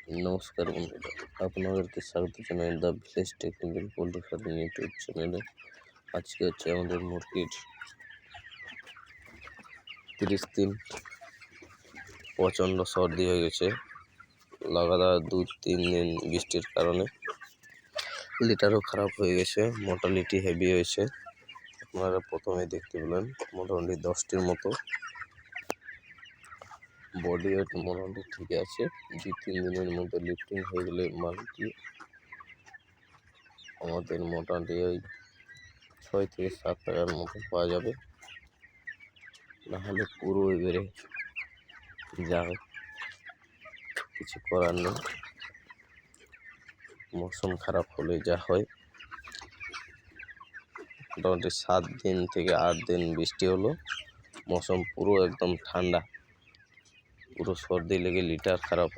নমস্কার বন্ধুরা, আপনাদেরকে স্বাগত জানাই the village technical poultry farming YouTube চ্যানেলে। আজকে হচ্ছে আমাদের মুরগির 30 দিন। প্রচণ্ড সর্দি হয়ে গেছে লাগাতার 2-3 দিন বৃষ্টির কারণে। লিটারও খারাপ হয়ে গেছে, মর্টালিটি হেভি হয়েছে। আপনারা প্রথমে দেখতে পেলেন মোটামুটি 10টির মতো। বডি ওয়েট মোটামুটি ঠিক আছে। 2-3 দিনের মধ্যে লিফটিং হয়ে গেলে মালটি আমাদের মোটামুটি ওই 6 থেকে 7 টাকার মতো পাওয়া যাবে, নাহলে পুরো এবারে যাবে, কিছু করার নেই। মৌসুম খারাপ হলে যা হয়। মোটামুটি 7 দিন থেকে 8 দিন বৃষ্টি হলো, মৌসুম পুরো একদম ঠান্ডা, পুরো সর্দি লেগে লিটার খারাপ হয়ে